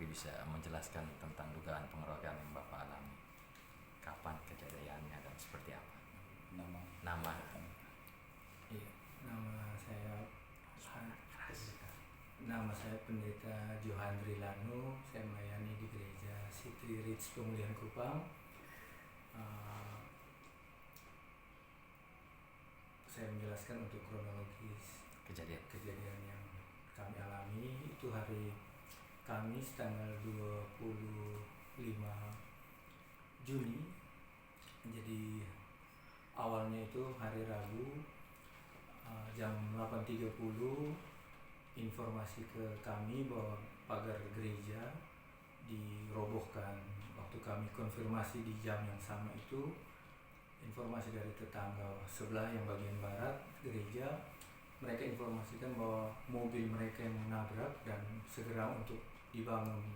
bisa menjelaskan tentang dugaan pengeroyokan yang Bapak alami. Kapan kejadiannya dan seperti apa? Nama. Iya, nama saya Pendeta Johandri Lanu. Saya melayani di gereja City Ridge Pemulihan Kupang. Saya menjelaskan untuk kronologis kejadian yang kami alami. Itu hari Kamis tanggal 25 Juni. Jadi awalnya itu hari Rabu jam 8.30 informasi ke kami bahwa pagar gereja dirobohkan. Waktu kami konfirmasi di jam yang sama itu, informasi dari tetangga sebelah yang bagian barat gereja, mereka informasikan bahwa mobil mereka yang menabrak dan segera untuk dibangun,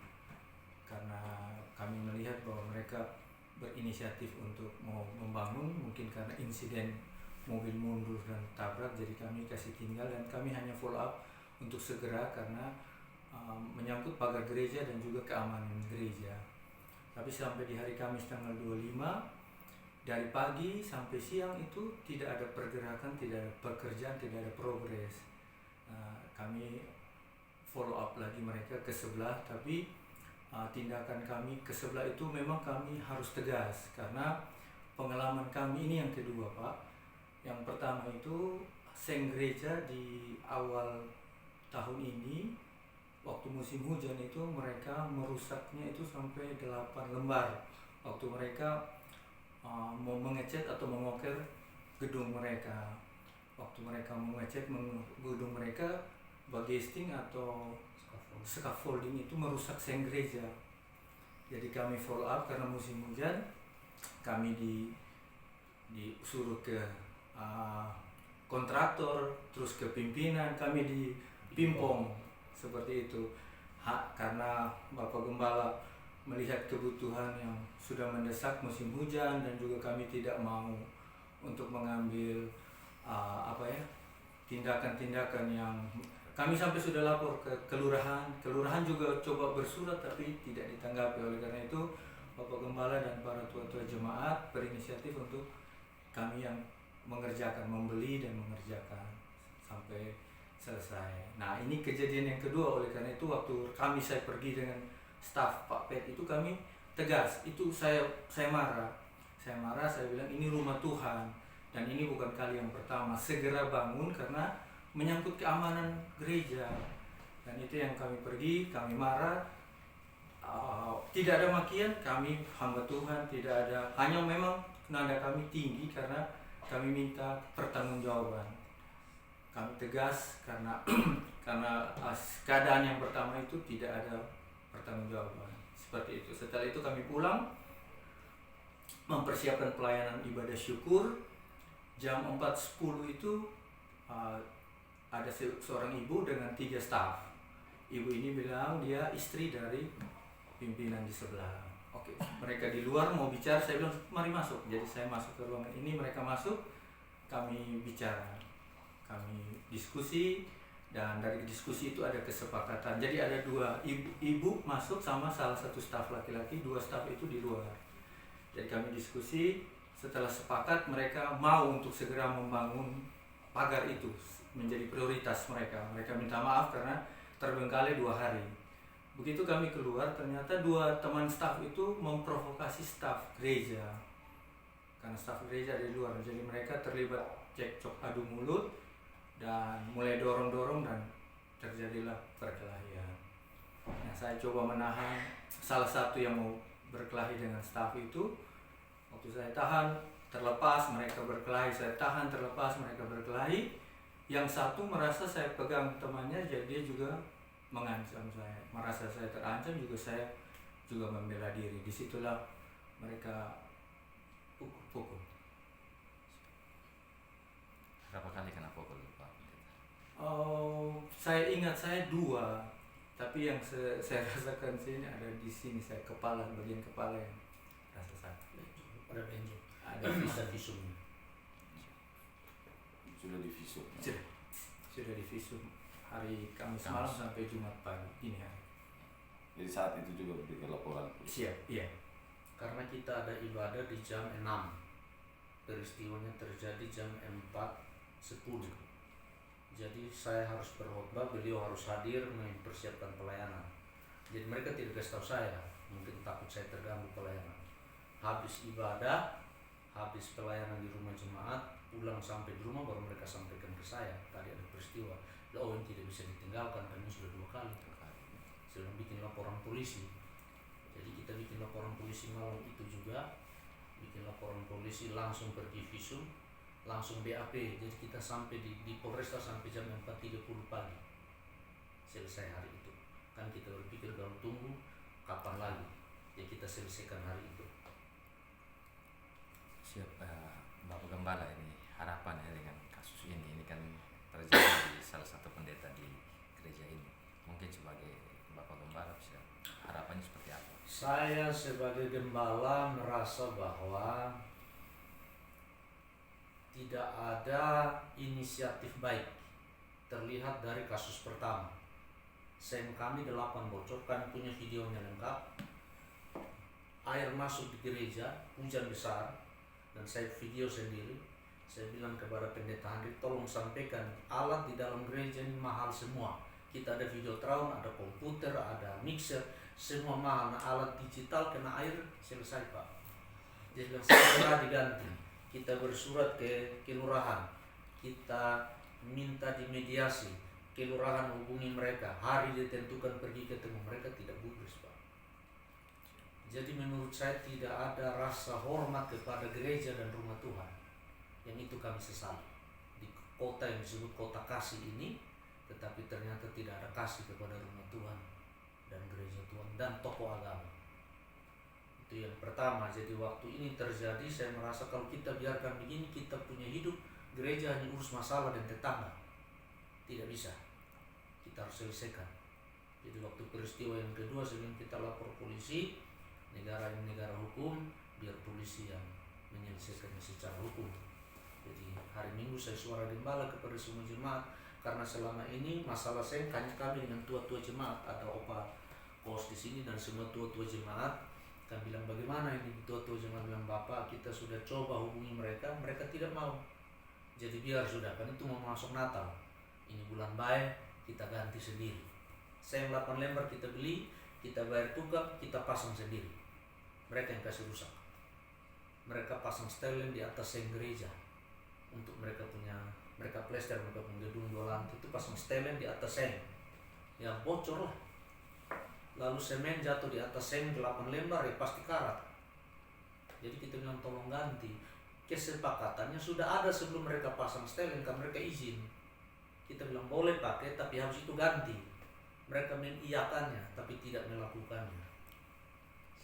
karena kami melihat bahwa mereka berinisiatif untuk mau membangun, mungkin karena insiden mobil mundur dan tabrak, jadi kami kasih tinggal dan kami hanya follow up untuk segera karena menyangkut pagar gereja dan juga keamanan gereja. Tapi sampai di hari Kamis tanggal 25, dari pagi sampai siang itu tidak ada pergerakan, tidak ada pekerjaan, tidak ada progres. Kami follow up lagi mereka ke sebelah, tapi tindakan kami ke sebelah itu memang kami harus tegas karena pengalaman kami ini yang kedua, Pak. Yang pertama itu seng gereja di awal tahun ini, waktu musim hujan itu mereka merusaknya itu sampai 8 lembar. Waktu mereka mau mengecat atau mengoker gedung mereka. Waktu mereka mengecat gedung mereka, bagesting atau scaffolding itu merusak seng gereja. Jadi kami follow up karena musim hujan, kami disuruh ke kontraktor, terus ke pimpinan, kami dipimpong seperti itu. Karena Bapak Gembala melihat kebutuhan yang sudah mendesak musim hujan dan juga kami tidak mau untuk mengambil tindakan-tindakan yang kami sampai sudah lapor ke kelurahan juga coba bersurat tapi tidak ditanggapi. Oleh karena itu Bapak Gembala dan para tua-tua jemaat berinisiatif untuk kami yang mengerjakan, membeli dan mengerjakan sampai selesai. Nah, ini kejadian yang kedua. Oleh karena itu waktu saya pergi dengan staf Pak Pet itu kami tegas. Itu saya marah. Saya bilang ini rumah Tuhan dan ini bukan kali yang pertama. Segera bangun karena menyangkut keamanan gereja. Dan itu yang kami pergi, kami marah. Tidak ada makian, kami hamba Tuhan, tidak ada. Hanya memang nada kami tinggi karena kami minta pertanggungjawaban. Kami tegas karena keadaan yang pertama itu tidak ada pertanggungjawaban. Seperti itu. Setelah itu kami pulang mempersiapkan pelayanan ibadah syukur. Jam 4.10 itu ada seorang ibu dengan 3 staf. Ibu ini bilang dia istri dari pimpinan di sebelah. Oke, mereka di luar mau bicara, saya bilang mari masuk. Jadi saya masuk ke ruangan ini, mereka masuk, kami bicara, kami diskusi, dan dari diskusi itu ada kesepakatan. Jadi ada 2 ibu masuk sama salah satu staf laki-laki, 2 staf itu di luar. Jadi kami diskusi, setelah sepakat mereka mau untuk segera membangun pagar itu menjadi prioritas mereka. Mereka minta maaf karena terbengkalai 2 hari. Begitu kami keluar, ternyata 2 teman staf itu memprovokasi staf gereja. Karena staf gereja di luar, jadi mereka terlibat cekcok adu mulut dan mulai dorong-dorong dan terjadilah perkelahian. Nah, saya coba menahan salah satu yang mau berkelahi dengan staf itu. Waktu saya tahan, terlepas mereka berkelahi, saya tahan, terlepas mereka berkelahi. Yang satu merasa saya pegang temannya, jadi dia juga mengancam saya. Merasa saya terancam juga, saya juga membela diri. Disitulah mereka pukul. Berapa kali kena pukul, Pak? Saya ingat saya 2, tapi yang saya rasakan sini ada di sini, saya kepala, bagian kepala yang rasa sakit. Ada benjol. Ada visum. Sudah divisum. Sudah divisum hari Kamis malam sampai Jumat pagi ini hari. Jadi saat itu juga berikan laporan. Siap, iya. Karena kita ada ibadah di jam 6. Peristiwanya terjadi jam 4.10. Jadi saya harus berkhotbah, beliau harus hadir mempersiapkan pelayanan. Jadi mereka tidak kasih tahu saya, mungkin takut saya terganggu pelayanan. Habis ibadah, habis pelayanan di rumah jemaat, pulang sampai di rumah baru mereka sampaikan ke saya, tadi ada peristiwa. Oh, ini tidak bisa ditinggalkan karena sudah 2 kali. Saya bikin laporan polisi. Jadi kita bikin laporan polisi malam itu juga, bikin laporan polisi, langsung pergi visum, langsung BAP. Jadi kita sampai di Polresta sampai jam 4.30 pagi selesai hari itu. Kan kita berpikir kalau tunggu kapan lagi, ya kita selesaikan hari itu. Siap, Bapak Gembala, ini harapannya dengan kasus ini kan terjadi di salah satu pendeta di gereja ini. Mungkin sebagai Bapak Gembala bisa harapannya seperti apa? Saya sebagai gembala merasa bahwa tidak ada inisiatif baik terlihat dari kasus pertama. SEM kami 8 bocor, kami punya videonya lengkap. Air masuk di gereja, hujan besar, dan saya video sendiri. Saya bilang kepada pendeta Henry, tolong sampaikan, alat di dalam gereja ini mahal semua. Kita ada Videotron, ada komputer, ada mixer, semua mahal. Nah, alat digital kena air selesai Pak. Dia bilang segera diganti. Kita bersurat ke kelurahan, kita minta dimediasi, kelurahan hubungi mereka, hari ditentukan pergi ketemu mereka, tidak gubris Pak. Jadi menurut saya tidak ada rasa hormat kepada gereja dan rumah Tuhan, yang itu kami sesali. Di kota yang disebut kota kasih ini, tetapi ternyata tidak ada kasih kepada rumah Tuhan dan gereja Tuhan dan tokoh agama. Itu yang pertama. Jadi waktu ini terjadi, saya merasa kalau kita biarkan begini, kita punya hidup, gereja hanya urus masalah dan tetangga. Tidak bisa. Kita harus selesaikan. Jadi waktu peristiwa yang kedua, sebelum kita lapor polisi, negara ini negara hukum, biar polisi yang menyelesaikannya secara hukum. Jadi hari Minggu saya suara gembala kepada semua jemaat, karena selama ini masalah saya hanya kami dengan tua-tua jemaat, ada Opa Kos di sini dan semua tua-tua jemaat. Kan bilang bagaimana ini, tua-tua jemaat bilang, Bapak kita sudah coba hubungi mereka, mereka tidak mau. Jadi biar sudah, kan itu mau masuk Natal, ini bulan baik, kita ganti sendiri. Saya 8 lembar kita beli, kita bayar tukang, kita pasang sendiri. Mereka yang kasih rusak. Mereka pasang setelan di atas seng gereja untuk mereka punya, mereka plester, mereka punya gedung 2 lantai itu pasang setelan di atas seng, ya bocor lah. Lalu semen jatuh di atas seng 8 lembar, ya pasti karat. Jadi kita bilang tolong ganti. Kesepakatannya sudah ada sebelum mereka pasang setelan, kan mereka izin. Kita bilang boleh pakai, tapi harus itu ganti. Mereka mengiyakannya, tapi tidak melakukannya.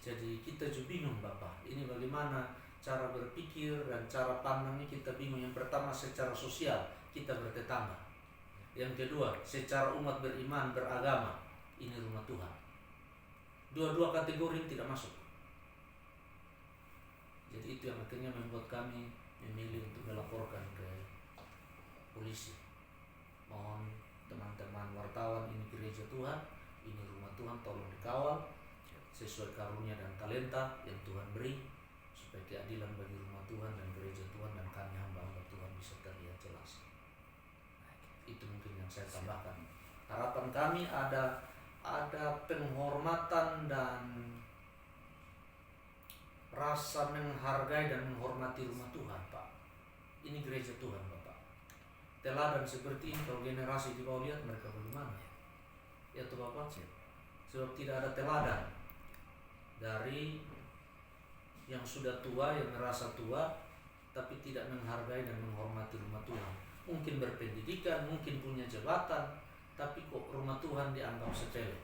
Jadi kita juga bingung Bapak, ini bagaimana cara berpikir dan cara pandangnya, kita bingung. Yang pertama secara sosial, kita bertetangga. Yang kedua, secara umat beriman, beragama, ini rumah Tuhan. Dua-dua kategori ini tidak masuk. Jadi itu yang akhirnya membuat kami memilih untuk melaporkan ke polisi. Mohon teman-teman wartawan, ini gereja Tuhan, ini rumah Tuhan, tolong dikawal sesuai karunia dan talenta yang Tuhan beri, supaya keadilan bagi rumah Tuhan dan gereja Tuhan dan kami hamba-hamba Tuhan bisa terlihat jelas. Itu mungkin yang saya tambahkan. Harapan kami ada penghormatan dan rasa menghargai dan menghormati rumah Tuhan Pak. Ini gereja Tuhan Bapak. Teladan seperti ini kalau generasi di bawah lihat, mereka bagaimana? Ya tuh Bapak. Sebab tidak ada teladan dari yang sudah tua, yang merasa tua, tapi tidak menghargai dan menghormati rumah Tuhan. Mungkin berpendidikan, mungkin punya jabatan, tapi kok rumah Tuhan dianggap sepele.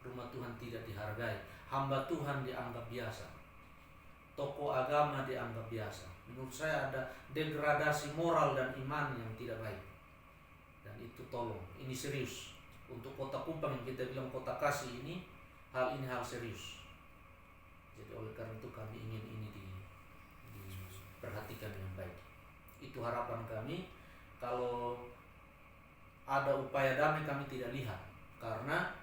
Rumah Tuhan tidak dihargai. Hamba Tuhan dianggap biasa. Tokoh agama dianggap biasa. Menurut saya ada degradasi moral dan iman yang tidak baik. Dan itu tolong, ini serius. Untuk kota Kupang yang kita bilang kota kasih ini hal serius. Jadi oleh karena itu kami ingin ini diperhatikan dengan baik. Itu harapan kami. Kalau ada upaya damai kami tidak lihat, karena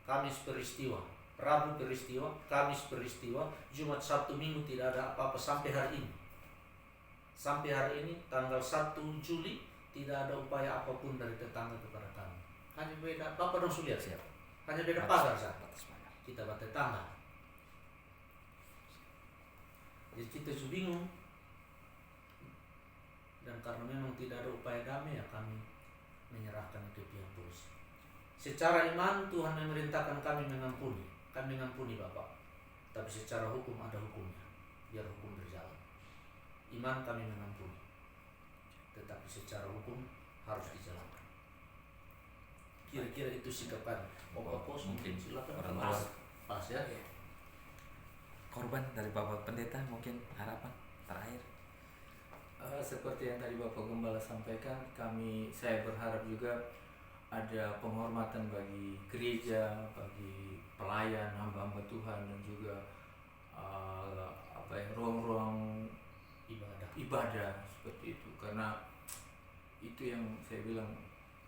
Kamis peristiwa, Rabu peristiwa, Kamis peristiwa, Jumat, Sabtu, Minggu tidak ada apa-apa sampai hari ini. Sampai hari ini tanggal 1 Juli tidak ada upaya apapun dari tetangga kepada kami. Hanya beda, Bapak dong sulihat siap. Hanya beda pagar saja. Kita batas tetangga. Jadi kita sudah bingung. Dan karena memang tidak ada upaya damai, ya kami menyerahkan ke pihak polisi. Secara iman Tuhan memerintahkan kami mengampuni. Kami mengampuni Bapak. Tapi secara hukum ada hukumnya. Biar hukum berjalan. Iman kami mengampuni. Tetapi secara hukum harus dijalankan. Kira-kira itu sikap kami. Bapak Pos mungkin silakan orang pas. tua. Pas ya. Korban dari Bapak Pendeta mungkin harapan terakhir. Seperti yang tadi Bapak Gembala sampaikan, saya berharap juga ada penghormatan bagi gereja, bagi pelayan, hamba-hamba Tuhan, dan juga ruang-ruang ibadah seperti itu. Karena itu yang saya bilang,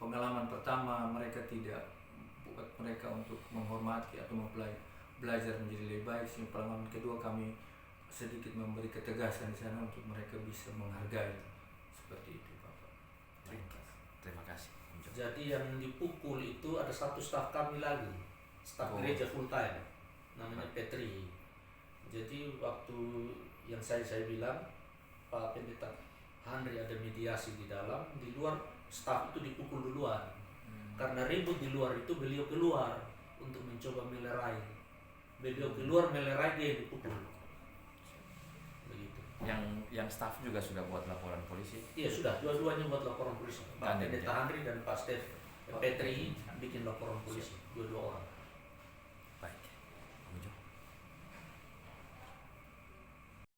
pengalaman pertama mereka tidak buat mereka untuk menghormati atau belajar menjadi lebih baik. Pengalaman kedua kami sedikit memberi ketegasan di sana untuk mereka bisa menghargai seperti itu, Bapak. Terima kasih. Jadi yang dipukul itu ada satu staf kami lagi, staf gereja full time, namanya Petri. Jadi waktu yang saya bilang, Pak Pendeta Henry ada mediasi di dalam, di luar staf itu dipukul duluan. Karena ribut di luar itu beliau keluar untuk mencoba melerai. Beliau keluar melerai, dia dipukul. Begitu. Yang staf juga sudah buat laporan polisi. Iya sudah, dua-duanya buat laporan polisi. Pak Pendeta Henry dan Pak Stef Petri bikin laporan polisi, dua-dua orang.